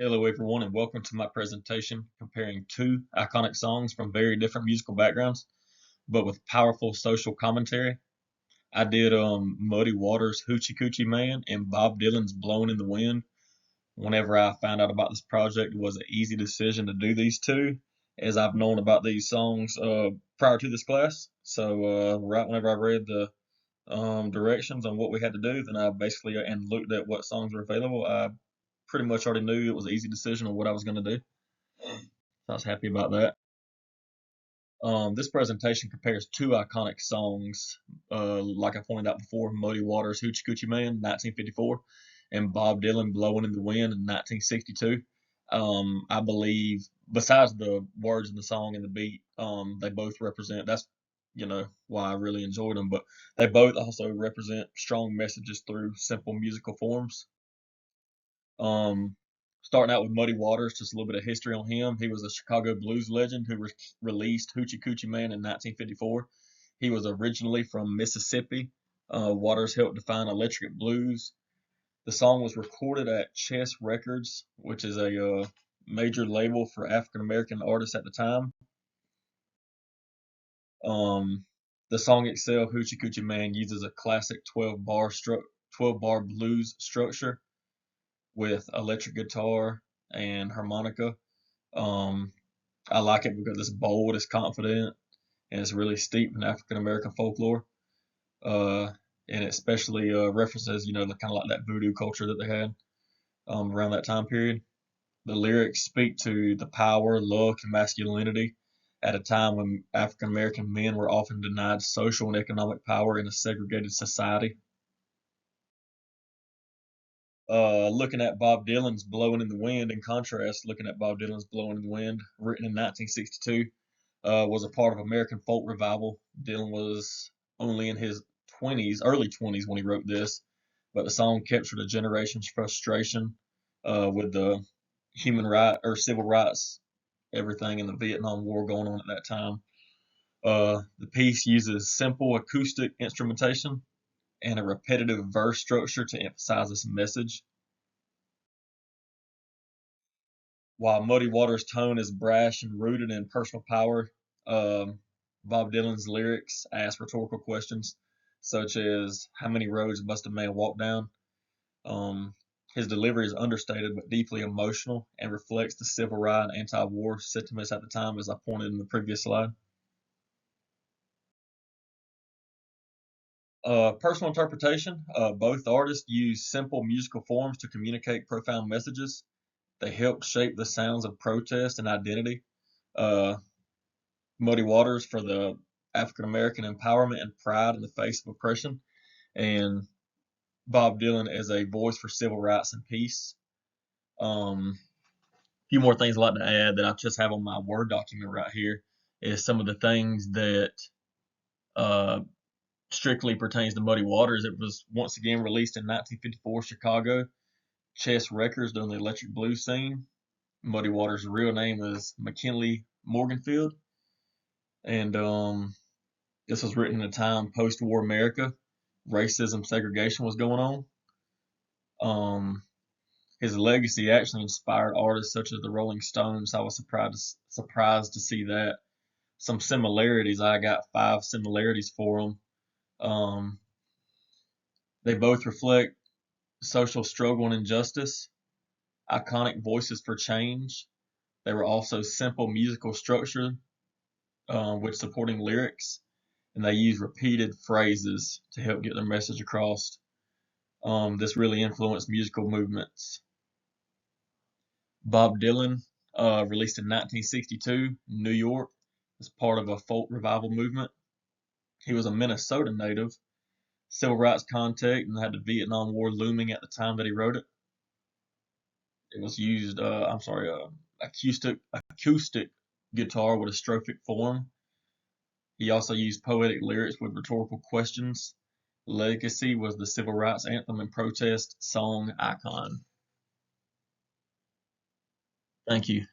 Hello, everyone, and welcome to my presentation comparing two iconic songs from very different musical backgrounds, but with powerful social commentary. I did Muddy Waters' Hoochie Coochie Man and Bob Dylan's Blowin' in the Wind. Whenever I found out about this project, it was an easy decision to do these two, as I've known about these songs prior to this class. So right whenever I read the directions on what we had to do, then I basically and looked at what songs were available. I pretty much already knew it was an easy decision on what I was going to do. I was happy about that. This presentation compares two iconic songs, like I pointed out before, Muddy Waters' Hoochie Coochie Man, 1954, and Bob Dylan, Blowin' in the Wind in 1962. I believe, besides the words in the song and the beat, they both represent, that's, why I really enjoyed them, but they both also represent strong messages through simple musical forms. Um, Starting out with Muddy Waters, just a little bit of history on him. He was a Chicago blues legend who released Hoochie Coochie Man in 1954. He was originally from Mississippi. Waters helped define electric blues. The song was recorded at Chess Records, which is a major label for African American artists at the time. Um, the song itself, Hoochie Coochie Man, uses a classic 12 bar blues structure with electric guitar and harmonica. Um, I like it because it's bold, it's confident, and it's really steeped in African American folklore. Uh, and it especially references, kind of like that voodoo culture that they had around that time period. The lyrics speak to the power, luck, and masculinity at a time when African American men were often denied social and economic power in a segregated society. Looking at Bob Dylan's Blowin' in the Wind, in contrast, looking at Bob Dylan's Blowin' in the Wind, written in 1962, was a part of American folk revival. Dylan was only in his 20s, early 20s when he wrote this, but the song captured a generation's frustration with the human right or civil rights, everything in the Vietnam War going on at that time. The piece uses simple acoustic instrumentation and a repetitive verse structure to emphasize this message. While Muddy Waters' tone is brash and rooted in personal power, Bob Dylan's lyrics ask rhetorical questions such as how many roads must a man walk down? Um, his delivery is understated but deeply emotional and reflects the civil rights and anti-war sentiments at the time, as I pointed in the previous slide. Personal interpretation. Both artists use simple musical forms to communicate profound messages. They help shape the sounds of protest and identity. Uh, Muddy Waters for the African American empowerment and pride in the face of oppression, and Bob Dylan as a voice for civil rights and peace. Few more things I'd like to add that I just have on my Word document right here is some of the things that uh, strictly pertains to Muddy Waters. It was once again released in 1954 Chicago, Chess Records during the electric blues scene. Muddy Waters' real name is McKinley Morganfield, and this was written in a time post-war America. Racism, segregation was going on. His legacy actually inspired artists such as the Rolling Stones. I was surprised to see that. Some similarities. I got 5 similarities for them. Um, they both reflect social struggle and injustice, iconic voices for change. They were also simple musical structure with supporting lyrics, and they use repeated phrases to help get their message across. This really influenced musical movements. Bob Dylan, released in 1962 in New York, as part of a folk revival movement. He was a Minnesota native, civil rights contact, and had the Vietnam War looming at the time that he wrote it. It was used, acoustic guitar with a strophic form. He also used poetic lyrics with rhetorical questions. Legacy was the civil rights anthem and protest song icon. Thank you.